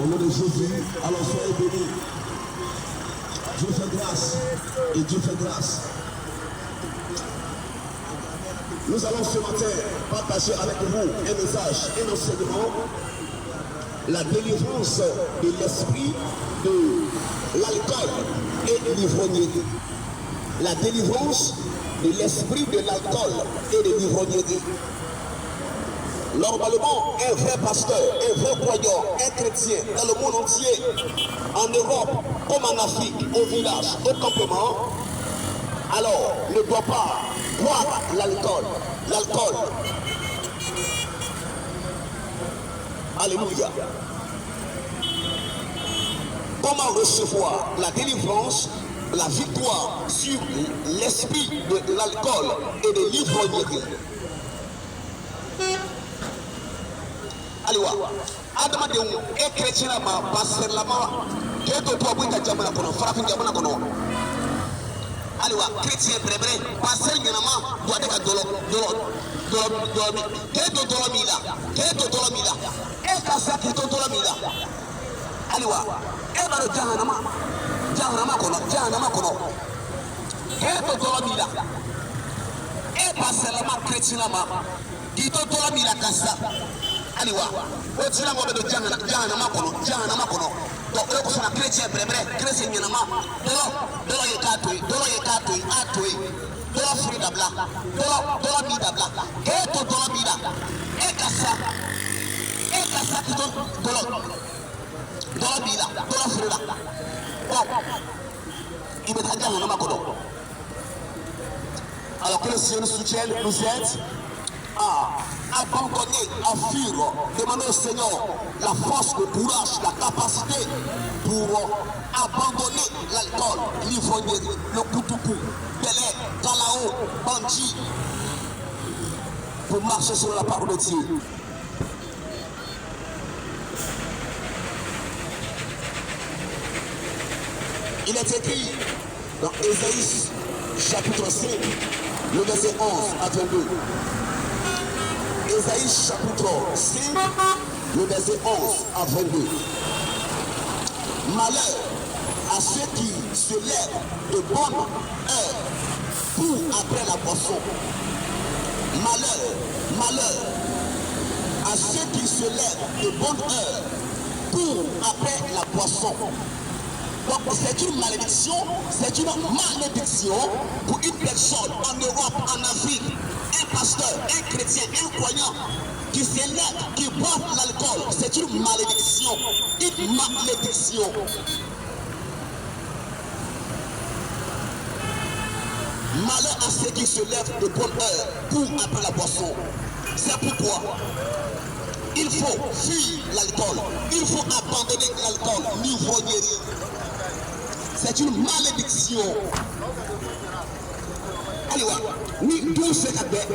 Au nom de Jésus, alors soyez bénis. Dieu fait grâce et Dieu fait grâce. Nous allons ce matin partager avec vous un message, un enseignement, la délivrance de l'esprit de l'alcool et de l'ivrognerie. La délivrance de l'esprit de l'alcool et de l'ivrognerie. Normalement, un vrai pasteur, un vrai croyant, un chrétien dans le monde entier, en Europe, comme en Afrique, au village, au campement, alors ne doit pas boire l'alcool. L'alcool. Alléluia. Comment recevoir la délivrance, la victoire sur l'esprit de l'alcool et de l'ivrognerie? Aliwa, adama de un chrétien ma passer la ma que to to buita jamana kono farafin jamana kono. Aliwa, chrétien brebre passer nyama doit être dolo que to dolo mila e kasa que to dolo mila. Aliwa, e baro jahannama kono que to dolo mila e passer la ma chrétien ma qui to dolo mila kasa. Aliwa, o tira mo be do jahannama kono donc o ko sana chrétien brebre chrétien nyama dolo ye katoi atoi dolo frida bla dolo mida bla e to dolo mida e kasa ki to dolo mida dolo frida bon il me t'a jahannama kono. Alors que le Seigneur nous soutienne, nous aide à abandonner, à fuir, demander au Seigneur la force, le courage, la capacité pour abandonner l'alcool, l'ivrognerie, le koutoukou, belé, kalao, bandit, pour marcher sur la parole de Dieu. Il est écrit dans Ésaïe chapitre 5, le verset 11 à 22. Ésaïe chapitre 5, le verset 11 à 22. Malheur à ceux qui se lèvent de bonne heure pour après la boisson. Malheur à ceux qui se lèvent de bonne heure pour après la boisson. Donc c'est une malédiction pour une personne en Europe, en Afrique, un pasteur, un chrétien, un croyant qui s'élève, qui boit l'alcool. C'est une malédiction. Malheur à ceux qui se lèvent de bonne heure pour après la boisson. C'est pourquoi il faut fuir l'alcool. Il faut abandonner l'alcool, l'ivrognerie. C'est une malédiction. Aliwa, ni 12 secondes,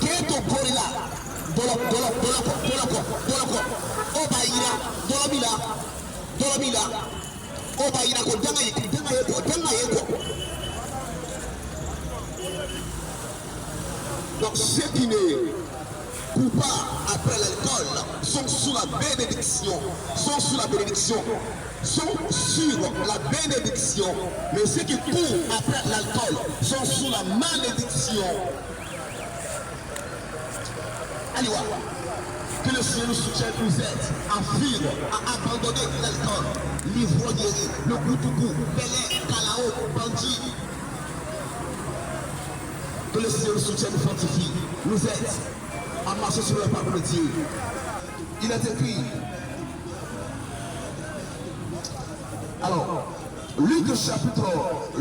keto gorila, doloko, obaira, dolomila, obaira ko danga yeko. Donc ceux qui ne courent pas après l'alcool sont sous la bénédiction, mais ceux qui courent après l'alcool sont sous la malédiction. Aliwa, que le Seigneur nous soutienne, nous aide à fuir, à abandonner l'alcool, l'ivrognerie, le koutoukou, belé, kalao, bandit. Que le Seigneur nous soutienne, nous fortifie, nous aide à marcher sur la parole de Dieu. Il est écrit. Alors, Luc chapitre 1,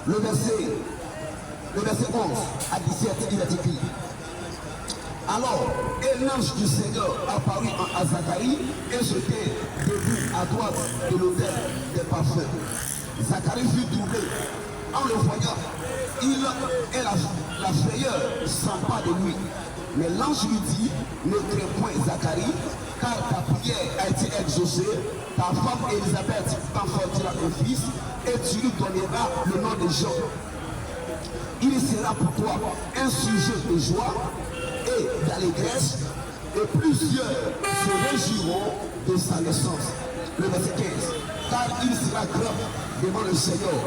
le verset 11 à 17, il est écrit. Alors, un ange du Seigneur apparut à Zacharie et j'étais debout à droite de l'autel des parfums. Zacharie fut troublé en le voyant. Il et la frayeur s'empare de lui. Mais l'ange lui dit, ne crains point Zacharie, car ta prière a été exaucée, ta femme Élisabeth t'enfantera un fils, et tu lui donneras le nom de Jean. Il sera pour toi un sujet de joie et d'allégresse, et plusieurs se réjouiront de sa naissance. Le verset 15. Car il sera grand devant le Seigneur.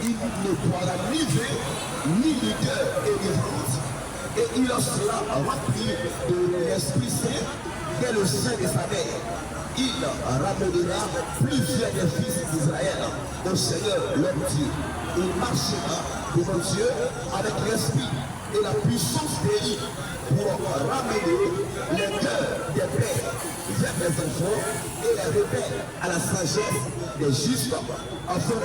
Il ne boira ni vin, ni liqueur enivrante, et il sera rempli de l'Esprit Saint dès le sein de sa mère. Il ramènera plusieurs des fils d'Israël au Seigneur leur Dieu. Il marchera devant Dieu avec l'esprit et la puissance d'Élie pour ramener les cœurs des pères vers les enfants et les rebelles à la sagesse des justes afin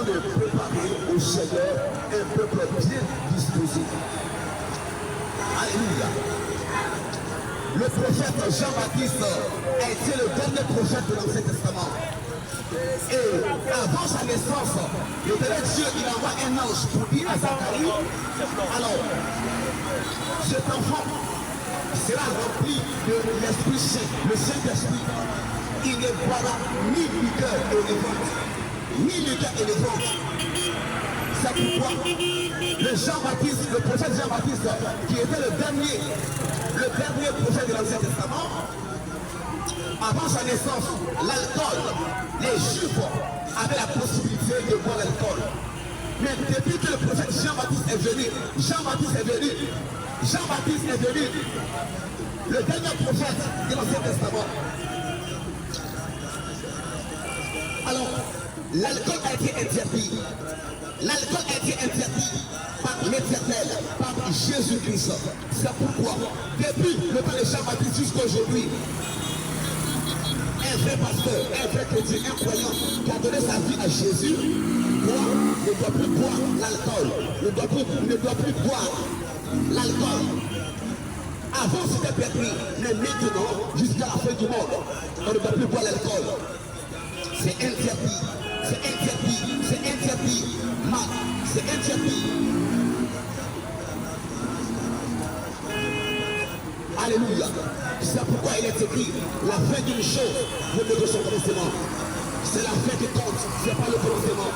de préparer au Seigneur un peuple bien disposé. Alléluia. Le prophète Jean-Baptiste a été le dernier prophète de l'Ancien Testament. Et avant sa naissance, le dernier Dieu, il envoie un ange pour dire à Zacharie, alors, cet enfant sera rempli de l'Esprit Saint, le Saint-Esprit. Il ne boira ni liqueur élévante, ni liqueur élévante. C'est pourquoi le Jean-Baptiste, le prophète Jean-Baptiste, qui était le dernier prophète de l'Ancien Testament, avant sa naissance, l'alcool, les Juifs avaient la possibilité de boire l'alcool. Mais depuis que le prophète Jean-Baptiste est venu, le dernier prophète de l'Ancien Testament. Alors, l'alcool a été interdit. L'alcool a été interdit par l'Éternel, par Jésus-Christ. C'est pourquoi, depuis le temps de Jean-Baptiste jusqu'à aujourd'hui, un vrai pasteur, un vrai chrétien, un croyant qui a donné sa vie à Jésus, ne doit plus boire l'alcool, ne doit plus boire l'alcool. Avant c'était permis, mais maintenant, jusqu'à la fin du monde, on ne doit plus boire l'alcool. C'est interdit, c'est interdit, c'est interdit, c'est interdit. Alléluia. C'est pourquoi il est écrit, la fin d'une chose, vous ne son commencement. C'est la fin qui compte, c'est pas le commencement.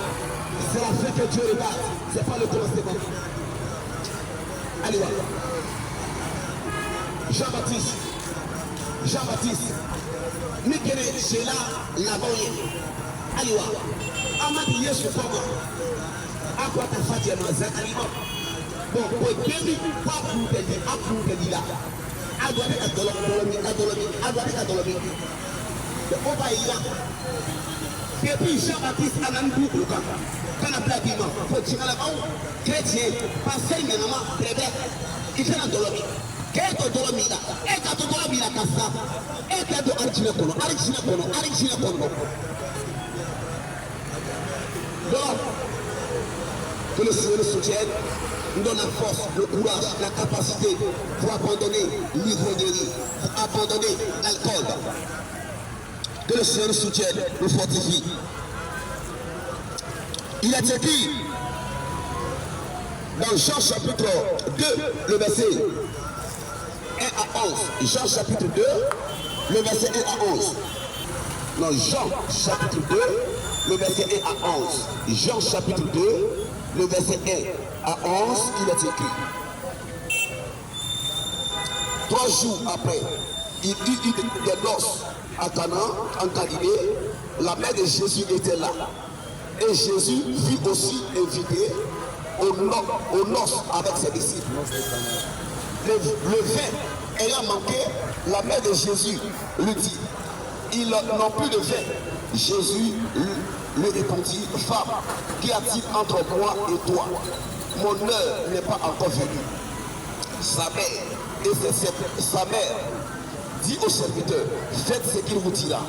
C'est la fin que Dieu regarde, c'est pas le commencement. Alléluia. Jean-Baptiste, Mikele, c'est là, la-bas. Alléluia. Amadi Yesu Koma, à quoi ta fête est dans un aliment. Bon, pour début, pas pour te dire, à pour te dire là. Depuis Jean-Baptiste a même beaucoup de temps. Quand on a pris il faut tirer la main, chrétien, passer une main, très bien. Il fait la dolomie. Qu'est-ce que dolomie là? Et quand tu dolomie là, comme ça, et quand tu arrêtes kono. Donc, que le Seigneur nous soutienne. Nous donne la force, le courage, la capacité pour abandonner l'ivrognerie, pour abandonner l'alcool. Que le Seigneur nous soutienne, nous fortifie. Il est écrit dans Jean chapitre 2, le verset 1 à 11. Jean chapitre 2, le verset 1 à 11. Non, Jean chapitre 2, le verset 1 à 11. Jean chapitre 2, le verset 1 à 11, il est écrit. 3 jours après, il eut des noces à Cana, en Galilée. La mère de Jésus était là. Et Jésus fut aussi invité aux noces avec ses disciples. Le vin ayant manqué, la mère de Jésus lui dit, ils n'ont plus de vin. Jésus lui répondit, femme, qu'y a-t-il entre moi et toi? Mon heure n'est pas encore venue. Sa mère dit au serviteur, faites ce qu'il vous dira.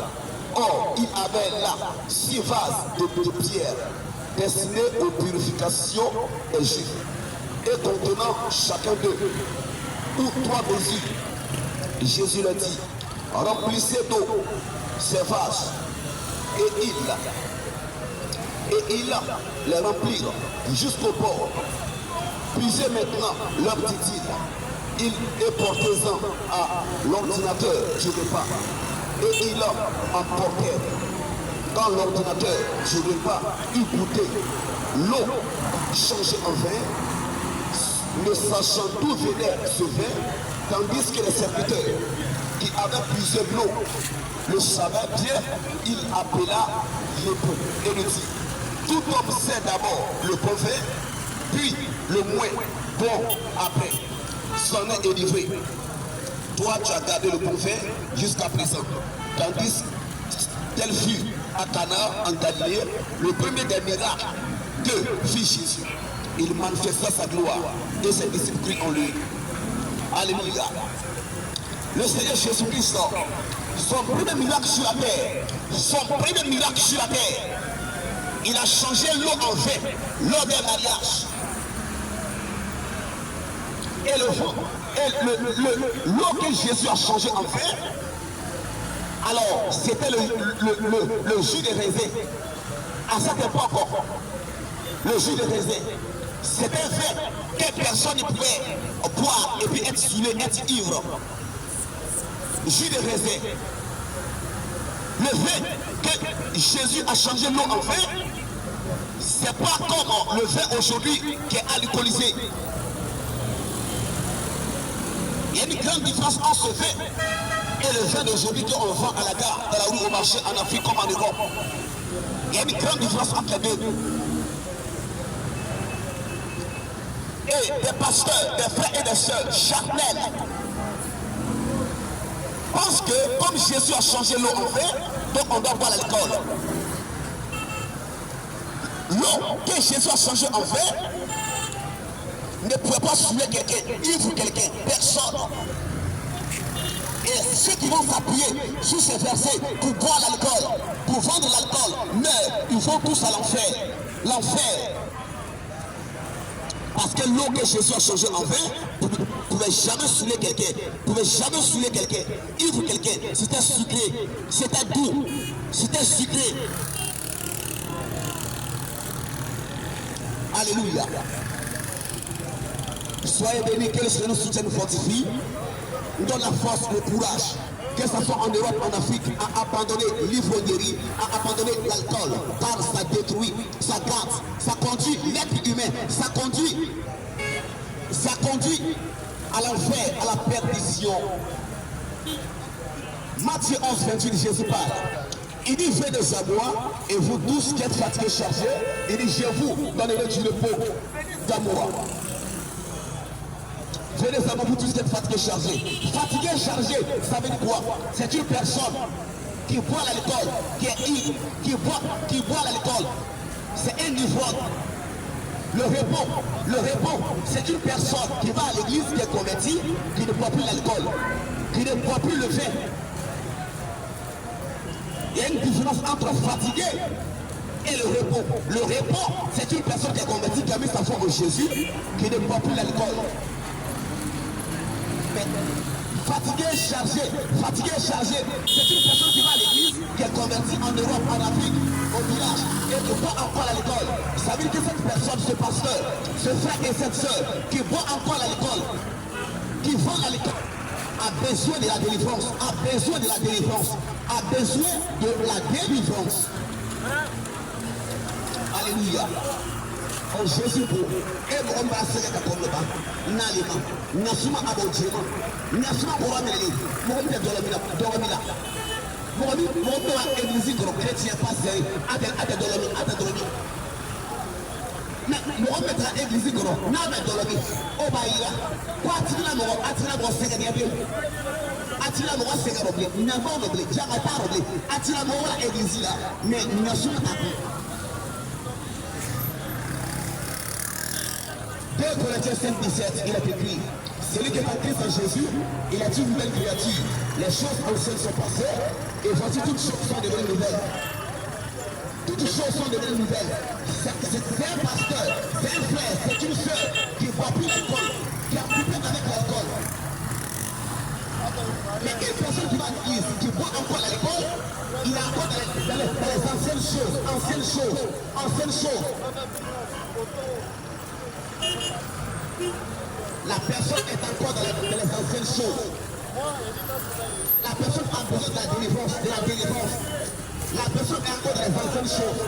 Or, il avait là 6 vases de pierre destinés aux purifications des Juifs et contenant chacun d'eux ou 3 mesures. Jésus leur dit, remplissez d'eau ces vases. Et il les remplit jusqu'au bord. Puisez maintenant leur dit-il, et portez-en à l'ordinateur du repas. Et il emportait. Quand l'ordinateur du repas eut goûté l'eau changée en vin, ne sachant d'où venait ce vin, Tandis que les serviteurs qui avaient puisé l'eau le savaient bien, il appela l'époux et lui dit, tout homme sait d'abord le mauvais, puis le moins bon après. S'en est délivré. Toi, tu as gardé le bon vin jusqu'à présent. Tandis tel fut à Cana en Galilée le premier des miracles que fit Jésus. Il manifesta sa gloire et ses disciples crurent en lui. Alléluia. Le Seigneur Jésus-Christ, son premier miracle sur la terre, il a changé l'eau en vin lors d'un mariage. Et l'eau que Jésus a changé en vin, alors c'était le jus de raisin. À cette époque, le jus de raisin, c'était un vin que personne ne pouvait boire et puis être saoulé, être ivre. Jus de raisin. Le vin que Jésus a changé l'eau en vin, c'est pas comme le vin aujourd'hui qui est alcoolisé. Il y a une grande différence entre ce vin et le vin d'aujourd'hui qu'on vend à la gare, dans la rue, au marché, en Afrique comme en Europe. Il y a une grande différence entre les deux. Et des pasteurs, des frères et des sœurs charnels pensent que comme Jésus a changé l'eau en vin, donc on doit boire l'alcool. L'eau que Jésus a changé en vin ne pouvait pas saouler quelqu'un, ivre quelqu'un, personne. Et ceux qui vont s'appuyer sur ces versets pour boire l'alcool, pour vendre l'alcool, meurent, ils vont tous à l'enfer. L'enfer. Parce que l'eau que Jésus a changé en vin ne pouvait jamais saouler quelqu'un, ne pouvait jamais saouler quelqu'un, ivre quelqu'un. C'était sucré, c'était doux, c'était sucré. Alléluia. Soyez bénis, que le Seigneur nous soutienne, nous fortifie, nous donne la force, le courage, que ce soit en Europe, en Afrique, à abandonner l'ivrognerie, à abandonner l'alcool, car ça détruit, ça gâte, ça conduit l'être humain, ça conduit à l'enfer, à la perdition. Matthieu 11, 28, Jésus parle. Il dit, venez à moi, et vous tous qui êtes fatigués, chargés, il dit, je vous donnerai du repos d'amour. Venez à moi, vous tous qui êtes fatigués, chargés. Fatigué, chargé, ça veut dire quoi? C'est une personne qui boit l'alcool, qui est ivre, qui boit l'alcool. C'est un ivrogne. Le repos, c'est une personne qui va à l'église, qui est convertie, qui ne boit plus l'alcool, qui ne boit plus le vin. Il y a une différence entre fatigué et le repos. Le repos, c'est une personne qui est convertie, qui a mis sa foi en Jésus, qui ne boit plus l'alcool. Fatigué, chargé, c'est une personne qui va à l'église, qui est convertie en Europe, en Afrique, au village, et qui boit encore l'alcool. Ça veut dire que cette personne, ce pasteur, ce frère et cette soeur, qui boit encore l'alcool, qui vend l'alcool, a besoin de la délivrance, a besoin de la délivrance. Alléluia. En Jésus pour et on va se mettre comme le bas. Nalima, Nasuma Abodjema, Nasuma Borameli, Mohamed Dormila. Mohamed Église chrétien passé, Ate Dormi. Mohamed a Église Goro, Named Dormi, Obaïla, Quatina Moro, Atina Bossegabi, Atina Moro Segabi, Navon, Jamatarobi, Atina Moro Église là, mais Nasuma Abu. 2 Corinthiens 5, 17, il a écrit, celui qui est en Christ en Jésus, il est une nouvelle créature. Les choses anciennes sont passées, et voici toutes choses sont devenues nouvelles. Toutes choses sont devenues nouvelles. C'est un pasteur, c'est un frère, c'est une soeur qui ne boit plus l'alcool, qui a coupé avec l'alcool. Mais une personne qui va à l'église, qui boit encore l'alcool, il est encore dans les anciennes choses. La personne est encore dans les anciennes choses. La personne a besoin de la délivrance, La personne est encore dans les anciennes choses.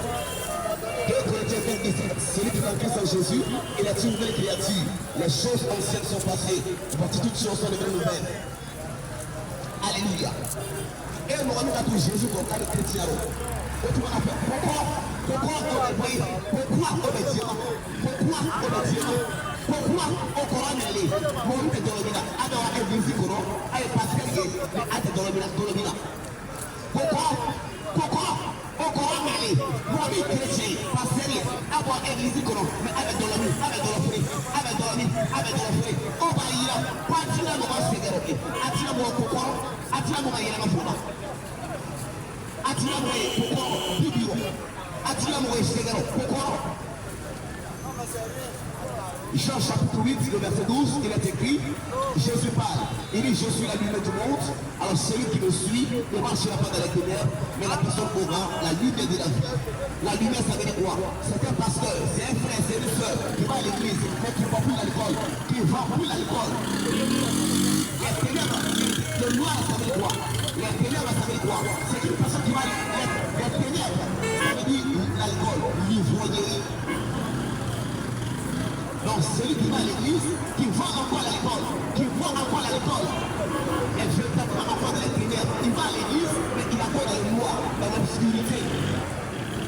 2 Corinthiens 5, celui qui est en Christ en Jésus, il est une nouvelle créature. Les choses anciennes sont passées. Voici toutes choses sont devenues nouvelles. Alléluia. Et nous avons tout Jésus comme cas de chrétien. Pourquoi on est pourquoi obédiemment? Pourquoi on coran aller? Mon de Dolomina, alors à l'église Coro, à Pascal, à Dolomina. Pourquoi on coran aller? Moi, les chrétiens, Pascal, avoir église Coro, mais avec Dolomina, avec Dolomina. On va y aller, pas de la mauvaise sécurité, à tirer mon coco, à tirer mon maillot à la Jean chapitre 8, le verset 12, il est écrit, Jésus parle, il dit, je suis la lumière du monde, alors celui qui me suit ne marchera pas dans les ténèbres, mais la personne aura la lumière de la vie. La lumière, ça veut dire quoi? C'est un pasteur, c'est un frère, c'est une soeur qui va à l'église, mais qui ne va plus à l'école, Les ténèbres, le noir, ça veut dire quoi? Les ténèbres, ça veut dire quoi? C'est une personne qui va à l'église, les ténèbres, ça veut dire l'alcool, l'ivrognerie. Donc celui qui va à l'église, qui va encore à l'école, et je ne pas encore dans les ténèbres, il va à l'église, mais il a pas dans le noir, dans l'obscurité.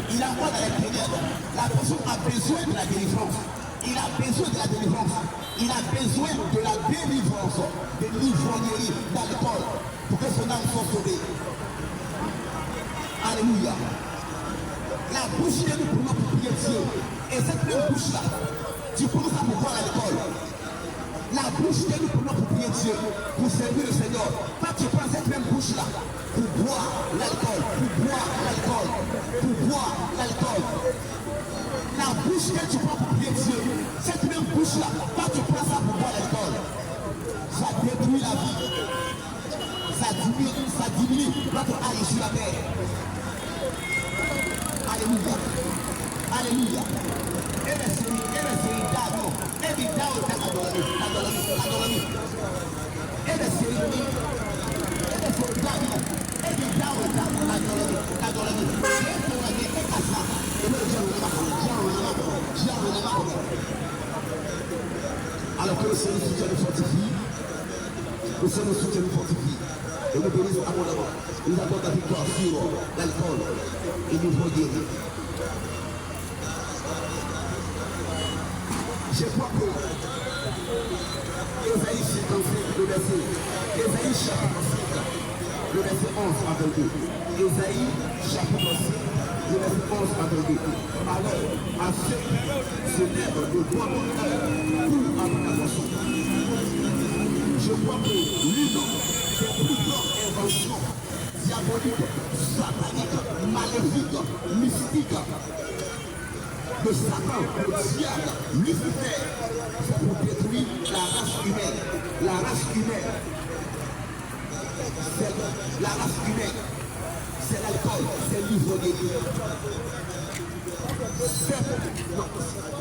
Il a pas dans les ténèbres. La personne a besoin de la délivrance. Il a besoin de la délivrance. Il a besoin de la délivrance, de l'ivrognerie dans l'école, pour que son âme soit sauvée. Alléluia. La bouche est pour nous pour prier Dieu. Et cette même bouche-là, tu commences à pouvoir à l'école. La bouche est pour nous pour prier Dieu, pour servir le Seigneur. Quand tu prends cette même bouche-là, pour boire l'alcool, La bouche que tu prends pour prier Dieu, cette même bouche-là, quand tu prends ça pour boire l'alcool, ça détruit la vie. Ça diminue notre âge sur la terre. Alléluia. Et les séries d'avant, et les d'avant, alors que le Seigneur soutient nous fortifie, et nous bénissons abondamment. Nous avons la victoire sur l'alcool et nous voyons. Je crois que Ésaïe 55, le verset, Ésaïe chapitre 5, le verset 11 à 22. Ésaïe chapitre 5, le verset 11 à 22. Alors, à ceux qui se lèvent de bois pour après la boisson. Je crois que l'une des plus grandes inventions diaboliques, sataniques, maléfiques, mystiques de Satan, le diable, Lucifer, c'est pour détruire la race humaine. La race humaine, c'est l'alcool, c'est l'ivrognerie.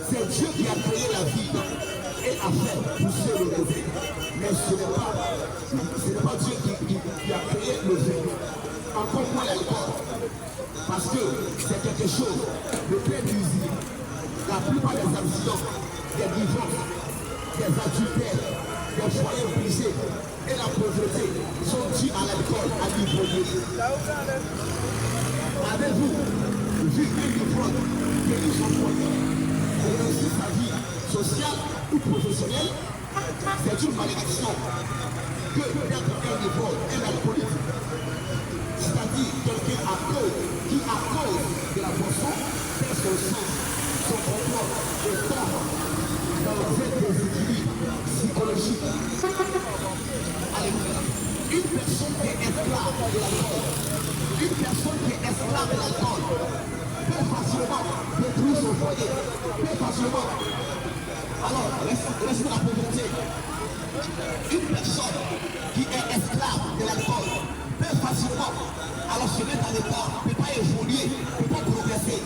C'est Dieu qui a créé la vie et a fait pousser le raisin. Mais ce n'est pas Dieu qui a créé le vin. Encore moins l'alcool. Parce que c'est quelque chose de très nuisible. La plupart des accidents, des divorces, des adultères, des foyers brisés et la pauvreté sont dus à l'alcool, à l'ivrognerie. Avez-vous vu un ivrogne guérir son foyer et réussir sa vie sociale ou professionnelle? C'est une malédiction que d'être un ivrogne, un alcoolique. C'est-à-dire quelqu'un qui à cause de la boisson perd son sens, son contrôle, et tombe dans un déséquilibre psychologique. Alléluia. Une personne qui est esclave de l'alcool, peut facilement détruire son foyer, peut facilement. Alors, restez la pauvreté. Une personne qui est esclave de l'alcool peut facilement, alors se mettre à l'état, ne peut pas évoluer, ne peut pas progresser.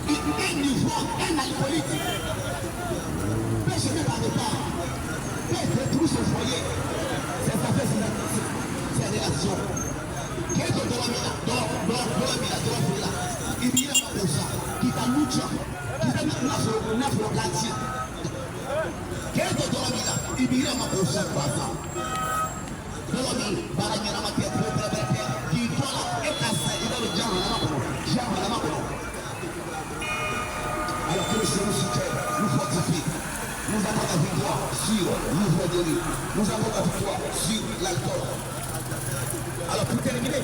Un ivrogne, un alcoolique peut se mettre à l'état, peut détruire son foyer. C'est ça fait ses relations. Quelqu'un de la mina, il vient pas pour ça, qui t'a luché chaque passant. Dolomi, Baragana Matia, qui doit être assailli dans le Djamanakono. Alors que le Seigneur soutient, nous fortifie. Nous avons la victoire sur l'ivroiderie. Nous avons la victoire sur l'alcool. Alors pour terminer,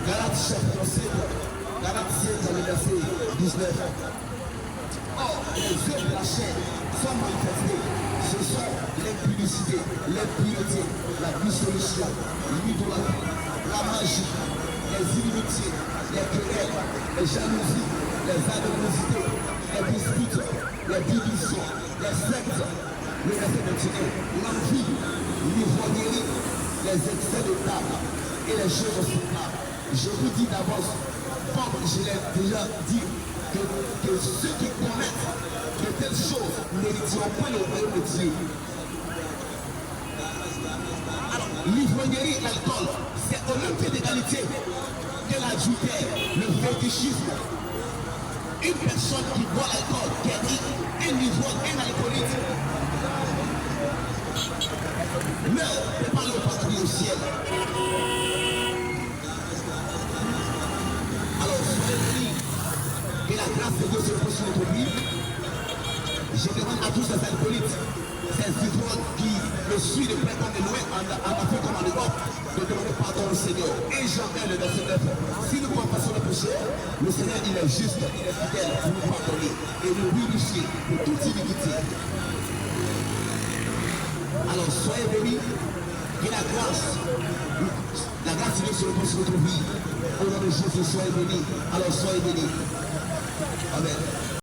Galates chapitre 7, Galates 7 dans le verset 19. Or, les œuvres de la chair sont manifestées. Ce sont l'impudicité, l'impureté, la dissolution, l'idolâtrie, la magie, les inimitiés, les querelles, les jalousies, les animosités, les disputes, les divisions, les sectes, le verset 21, l'envie, l'ivrognerie, les excès de table et les choses semblables. Je vous dis d'avance, comme je l'ai déjà dit, que ceux qui commettent de telles choses n'hériteront pas le royaume de Dieu. Alors, l'ivrognerie et l'alcool, c'est au même pied d'égalité que l'adultère, le fétichisme. Une personne qui boit l'alcool, qui a dit un ivrogne, un alcoolique, meurt par le paradis au ciel. Alors, soyez que la grâce de Dieu se pose sur notre vie. Je demande à tous ces alcooliques, ces ivrognes qui me suivent de près comme de loin en Afrique comme en Europe, de demander pardon au Seigneur. Et Jean 1, le verset 9. Si nous confessons le péché, le Seigneur il est juste, il est fidèle pour nous pardonner et nous purifier de toute iniquité. Alors soyez bénis, que la grâce de Dieu se repose sur notre vie. Au nom de Jésus, soyez bénis. Alors soyez bénis. Amen.